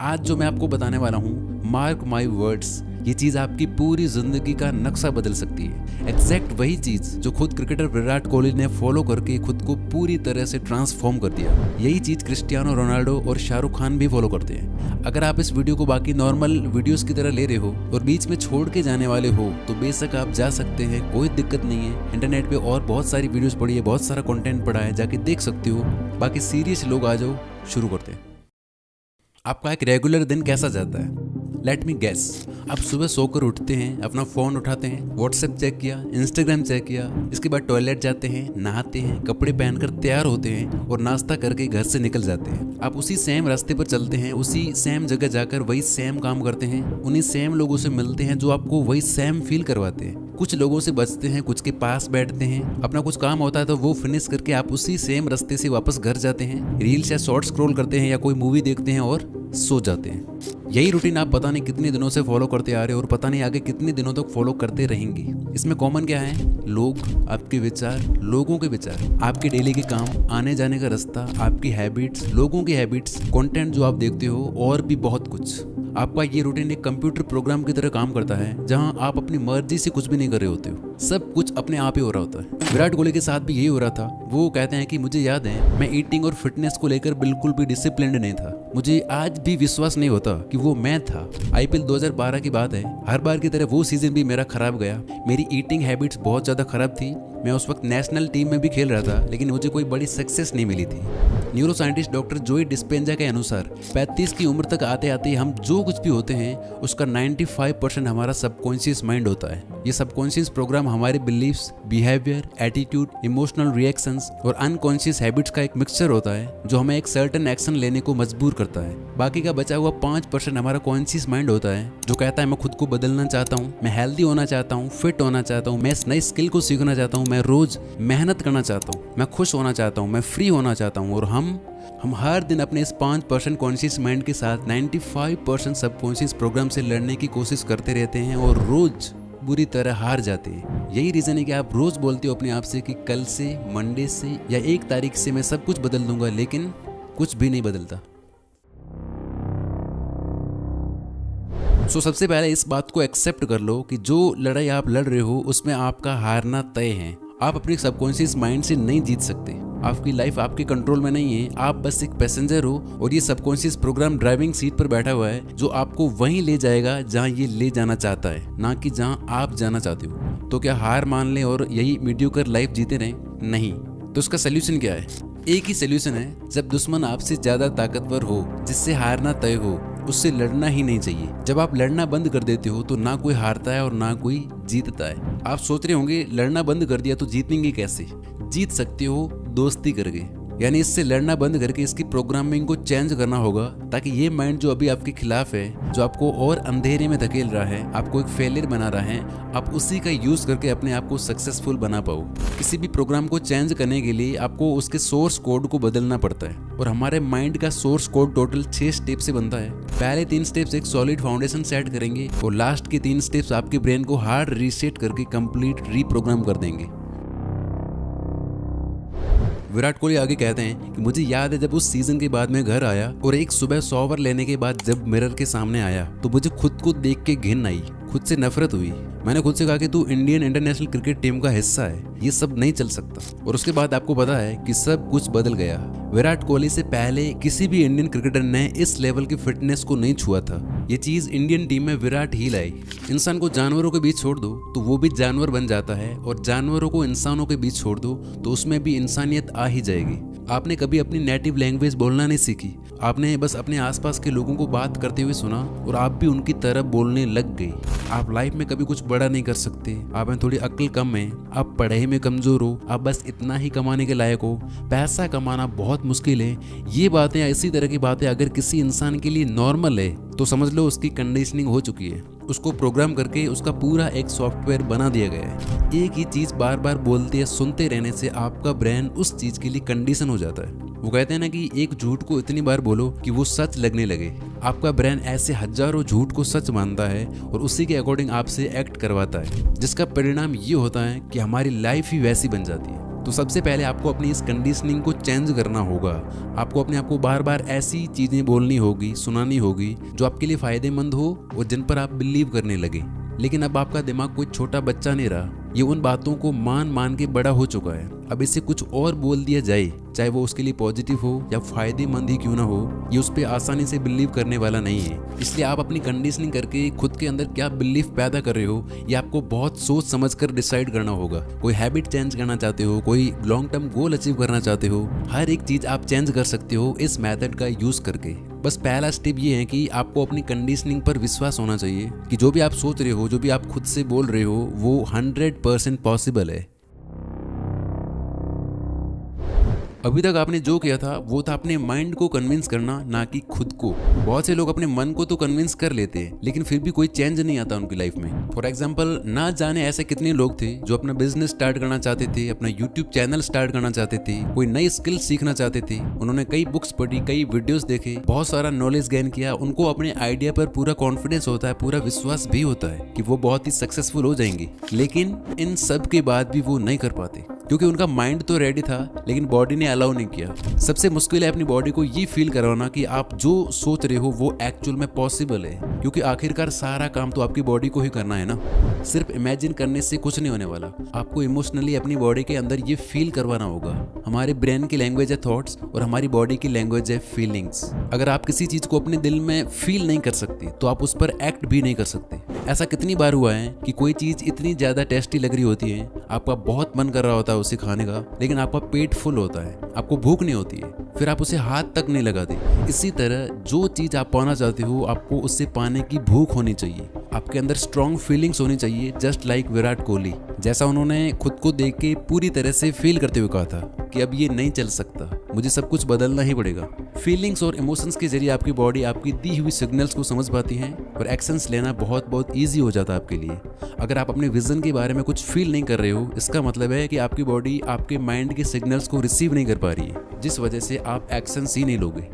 आज जो मैं आपको बताने वाला हूँ, मार्क माई वर्ड्स, ये चीज आपकी पूरी जिंदगी का नक्शा बदल सकती है। एग्जैक्ट वही चीज जो खुद क्रिकेटर विराट कोहली ने फॉलो करके खुद को पूरी तरह से ट्रांसफॉर्म कर दिया, यही चीज क्रिस्टियानो रोनाल्डो और शाहरुख खान भी फॉलो करते हैं। अगर आप इस वीडियो को बाकी नॉर्मल वीडियोस की तरह ले रहे हो और बीच में छोड़ के जाने वाले हो तो बेशक आप जा सकते हैं, कोई दिक्कत नहीं है। इंटरनेट पे और बहुत सारी वीडियोस पड़ी है, बहुत सारा कंटेंट पड़ा है, जाके देख सकते हो। बाकी सीरियस लोग आ जाओ, शुरू करते हैं। आपका एक रेगुलर दिन कैसा जाता है? Let me guess. आप सुबह सोकर उठते हैं, अपना फ़ोन उठाते हैं, व्हाट्सएप चेक किया, इंस्टाग्राम चेक किया, इसके बाद टॉयलेट जाते हैं, नहाते हैं, कपड़े पहनकर तैयार होते हैं और नाश्ता करके घर से निकल जाते हैं। आप उसी सेम रास्ते पर चलते हैं, उसी सेम जगह जाकर वही सेम काम करते हैं, उन्हीं सेम लोगों से मिलते हैं जो आपको वही सेम फील करवाते हैं। कुछ लोगों से बचते हैं, कुछ के पास बैठते हैं, अपना कुछ काम होता है तो वो फिनिश करके आप उसी सेम रास्ते से वापस घर जाते हैं, रील्स या शॉर्ट स्क्रॉल करते हैं या कोई मूवी देखते हैं और सो जाते हैं। यही रूटीन आप पता नहीं कितने दिनों से फॉलो करते आ रहे हो और पता नहीं आगे कितने दिनों तक फॉलो करते रहेंगे। इसमें कॉमन क्या है? लोग, आपके विचार, लोगों के विचार, आपके डेली के काम, आने जाने का रास्ता, आपकी हैबिट्स, लोगों की हैबिट्स, कंटेंट जो आप देखते हो और भी बहुत कुछ। आपका ये रूटीन एक कंप्यूटर प्रोग्राम की तरह काम करता है जहां आप अपनी मर्जी से कुछ भी नहीं कर रहे होते हो, सब कुछ अपने आप ही हो रहा होता है। विराट कोहली के साथ भी यही हो रहा था। वो कहते हैं कि मुझे याद है मैं ईटिंग और फिटनेस को लेकर बिल्कुल भी डिसिप्लिन्ड नहीं था। मुझे आज भी विश्वास नहीं होता कि वो मैं था। आईपीएल 2012 की बात है, हर बार की तरह वो सीजन भी मेरा खराब गया। मेरी ईटिंग हैबिट्स बहुत ज़्यादा खराब थी। मैं उस वक्त नेशनल टीम में भी खेल रहा था, लेकिन मुझे कोई बड़ी सक्सेस नहीं मिली थी। न्यूरो साइंटिस्ट डॉक्टर जोई डिस्पेंजा के अनुसार 35 की उम्र तक आते आते हम जो कुछ भी होते हैं उसका 95% हमारा सबकॉन्शियस माइंड होता है। ये सबकॉन्शियस प्रोग्राम हमारे beliefs, behaviour, attitude, emotional reactions और अनकॉन्शियस हैबिट्स का एक मिक्सचर होता है जो हमें एक सर्टेन एक्शन लेने को मजबूर करता है। बाकी का बचा हुआ 5% हमारा कॉन्शियस माइंड होता है जो कहता है मैं खुद को बदलना चाहता हूँ, मैं हेल्दी होना चाहता हूँ, फिट होना चाहता हूँ, मैं इस नई स्किल को सीखना चाहता हूँ, मैं रोज मेहनत करना चाहता हूँ, मैं खुश होना चाहता हूँ, मैं फ्री होना चाहता हूँ। और हम हर दिन अपने इस 5% कॉन्शियस माइंड के साथ 95% सबकॉन्शियस प्रोग्राम से लड़ने की कोशिश करते रहते हैं और रोज बुरी तरह हार जाते हैं। यही रीजन है कि आप रोज बोलते हो अपने आप से कि कल से, मंडे से या 1 तारीख से मैं सब कुछ बदल दूंगा, लेकिन कुछ भी नहीं बदलता। सबसे पहले इस बात को एक्सेप्ट कर लो कि जो लड़ाई आप लड़ रहे हो उसमें आपका हारना तय है। आप अपने सबकॉन्शियस माइंड से नहीं जीत सकते। आपकी लाइफ आपके कंट्रोल में नहीं है, आप बस एक पैसेंजर हो और ये सबकॉन्शियस प्रोग्राम ड्राइविंग सीट पर बैठा हुआ है जो आपको वहीं ले जाएगा जहां ये ले जाना चाहता है, ना कि जहां आप जाना चाहते हो। तो क्या हार मान लें और यही मीडियोकर लाइफ जीते रहें? नहीं। तो उसका सोल्यूशन क्या है? एक ही सोल्यूशन है, जब दुश्मन आपसे ज्यादा ताकतवर हो, जिससे हारना तय हो, उससे लड़ना ही नहीं चाहिए। जब आप लड़ना बंद कर देते हो तो ना कोई हारता है और ना कोई जीतता है। आप सोच रहे होंगे लड़ना बंद कर दिया तो जीतेंगे कैसे? जीत सकते हो दोस्ती करके, यानी इससे लड़ना बंद करके इसकी प्रोग्रामिंग को चेंज करना होगा ताकि ये माइंड जो अभी आपके खिलाफ है, जो आपको और अंधेरे में धकेल रहा है, आपको एक फेलियर बना रहा है, आप उसी का यूज करके अपने आप को सक्सेसफुल बना पाओ। किसी भी प्रोग्राम को चेंज करने के लिए आपको उसके सोर्स कोड को बदलना पड़ता है और हमारे माइंड का सोर्स कोड टोटल 6 स्टेप से बनता है। पहले 3 स्टेप्स एक सॉलिड फाउंडेशन सेट करेंगे और लास्ट के 3 स्टेप्स आपके ब्रेन को हार्ड रीसेट करके कंप्लीट रीप्रोग्राम कर देंगे। विराट कोहली आगे कहते हैं कि मुझे याद है जब उस सीजन के बाद मैं घर आया और एक सुबह शॉवर लेने के बाद जब मिरर के सामने आया तो मुझे खुद को देख के घिन आई, खुद से नफरत हुई। मैंने खुद से कहा कि तू इंडियन इंटरनेशनल क्रिकेट टीम का हिस्सा है, ये सब नहीं चल सकता। और उसके बाद आपको पता है कि सब कुछ बदल गया। विराट कोहली से पहले किसी भी इंडियन क्रिकेटर ने इस लेवल की फिटनेस को नहीं छुआ था। ये चीज इंडियन टीम में विराट ही लाई। इंसान को जानवरों के बीच छोड़ दो तो वो भी जानवर बन जाता है और जानवरों को इंसानों के बीच छोड़ दो तो उसमें भी इंसानियत आ ही जाएगी। आपने कभी अपनी नेटिव लैंग्वेज बोलना नहीं सीखी, आपने बस अपने आसपास के लोगों को बात करते हुए सुना और आप भी उनकी तरह बोलने लग गए। आप लाइफ में कभी कुछ बड़ा नहीं कर सकते, आप में थोड़ी अक्ल कम है, आप पढ़ाई में कमजोर हो, आप बस इतना ही कमाने के लायक हो, पैसा कमाना बहुत मुश्किल है। ये बातें, इसी तरह की बातें अगर किसी इंसान के लिए नॉर्मल है तो समझ लो उसकी कंडीशनिंग हो चुकी है। उसको प्रोग्राम करके उसका पूरा एक सॉफ्टवेयर बना दिया गया है। एक ही चीज बार बार बोलते या सुनते रहने से आपका ब्रेन उस चीज के लिए कंडीशन हो जाता है। वो कहते हैं ना कि एक झूठ को इतनी बार बोलो कि वो सच लगने लगे। आपका ब्रेन ऐसे हजारों झूठ को सच मानता है और उसी के अकॉर्डिंग आपसे एक्ट करवाता है, जिसका परिणाम ये होता है कि हमारी लाइफ ही वैसी बन जाती है। तो सबसे पहले आपको अपनी इस कंडीशनिंग को चेंज करना होगा। आपको अपने आप को बार बार ऐसी चीज़ें बोलनी होगी, सुनानी होगी जो आपके लिए फ़ायदेमंद हो और जिन पर आप बिलीव करने लगे। लेकिन अब आपका दिमाग कोई छोटा बच्चा नहीं रहा, ये उन बातों को मान मान के बड़ा हो चुका है। अब इसे कुछ और बोल दिया जाए, चाहे वो उसके लिए पॉजिटिव हो या फायदेमंद ही क्यों ना हो, ये उस पर आसानी से बिलीव करने वाला नहीं है। इसलिए आप अपनी कंडीशनिंग करके खुद के अंदर क्या बिलीफ पैदा कर रहे हो, ये आपको बहुत सोच समझ कर डिसाइड करना होगा। कोई हैबिट चेंज करना चाहते हो, कोई लॉन्ग टर्म गोल अचीव करना चाहते हो, हर एक चीज़ आप चेंज कर सकते हो इस मेथड का यूज़ करके। बस पहला स्टेप ये है कि आपको अपनी कंडीशनिंग पर विश्वास होना चाहिए कि जो भी आप सोच रहे हो, जो भी आप खुद से बोल रहे हो, वो 100% पॉसिबल है। अभी तक आपने जो किया था वो था अपने माइंड को कन्विंस करना, ना कि खुद को। बहुत से लोग अपने मन को तो कन्विंस कर लेते हैं, लेकिन फिर भी कोई चेंज नहीं आता उनकी लाइफ में। फॉर एग्जाम्पल, ना जाने ऐसे कितने लोग थे जो अपना बिजनेस स्टार्ट करना चाहते थे, अपना यूट्यूब चैनल स्टार्ट करना चाहते थे, कोई नई स्किल सीखना चाहते थे। उन्होंने कई बुक्स पढ़ी, कई वीडियोस देखे, बहुत सारा नॉलेज गेन किया। उनको अपने आइडिया पर पूरा कॉन्फिडेंस होता है, पूरा विश्वास भी होता है कि वो बहुत ही सक्सेसफुल हो जाएंगे। लेकिन इन सब के बाद भी वो नहीं कर पाते, क्योंकि उनका माइंड तो रेडी था लेकिन बॉडी ने अलाउ नहीं किया। सबसे मुश्किल है अपनी बॉडी को ये फील करवाना कि आप जो सोच रहे हो वो एक्चुअल में पॉसिबल है, क्योंकि आखिरकार सारा काम तो आपकी बॉडी को ही करना है ना। सिर्फ इमेजिन करने से कुछ नहीं होने वाला, आपको इमोशनली अपनी बॉडी के अंदर ये फील करवाना होगा। हमारे ब्रेन की लैंग्वेज है थॉट्स और हमारी बॉडी की लैंग्वेज है फीलिंग्स। अगर आप किसी चीज को अपने दिल में फील नहीं कर सकते तो आप उस पर एक्ट भी नहीं कर सकते। ऐसा कितनी बार हुआ है कि कोई चीज इतनी ज्यादा टेस्टी लग रही होती है, आपका बहुत मन कर रहा होता है उसे खाने का, लेकिन आपका पेट फुल होता है, आपको भूख नहीं होती है, फिर आप उसे हाथ तक नहीं लगाते। इसी तरह जो चीज आप पाना चाहते हो, आपको उससे पाने की भूख होनी चाहिए। आपके अंदर स्ट्रॉन्ग फीलिंग्स होनी चाहिए, जस्ट लाइक विराट कोहली। जैसा उन्होंने खुद को देख के पूरी तरह से फील करते हुए कहा था कि अब ये नहीं चल सकता, मुझे सब कुछ बदलना ही पड़ेगा। फीलिंग्स और इमोशंस के जरिए आपकी बॉडी आपकी दी हुई सिग्नल्स को समझ पाती है और एक्शंस लेना बहुत ईजी हो जाता है आपके लिए। अगर आप अपने विजन के बारे में कुछ फील नहीं कर रहे हो, इसका मतलब है कि आपकी बॉडी आपके माइंड के सिग्नल्स को रिसीव नहीं कर पा रही है, जिस वजह से आप एक्शंस ही नहीं लोगे।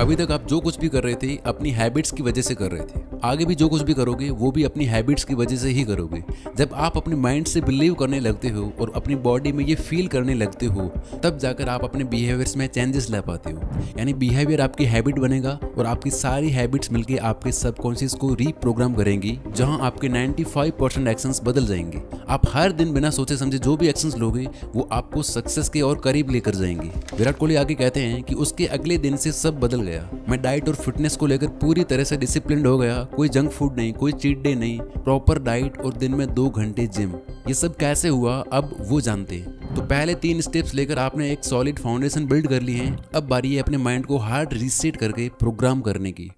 अभी तक आप जो कुछ भी कर रहे थे अपनी हैबिट्स की वजह से कर रहे थे, आगे भी जो कुछ भी करोगे वो भी अपनी हैबिट्स की वजह से ही करोगे। जब आप अपने माइंड से बिलीव करने लगते हो और अपनी बॉडी में ये फील करने लगते हो, तब जाकर आप अपने बिहेवियर्स में चेंजेस ला पाते हो। यानी बिहेवियर आपकी हैबिट बनेगा और आपकी सारी हैबिट्स मिलकर आपके सबकॉन्शियस को रीप्रोग्राम करेंगी, जहां आपके 95% एक्शंस बदल जाएंगे। आप हर दिन बिना सोचे समझे जो भी एक्शंस लोगे वो आपको सक्सेस के और करीब लेकर जाएंगे। विराट कोहली आगे कहते हैं कि उसके अगले दिन से सब बदल गया। मैं डाइट और फिटनेस को लेकर पूरी तरह से डिसिप्लिन्ड हो गया, कोई जंक फूड नहीं, कोई चीट डे नहीं, प्रॉपर डाइट और दिन में 2 घंटे जिम। ये सब कैसे हुआ अब वो जानते हैं। तो पहले 3 स्टेप्स लेकर आपने एक सॉलिड फाउंडेशन बिल्ड कर ली है। अब बारी है अपने माइंड को हार्ड रीसेट करके प्रोग्राम करने की।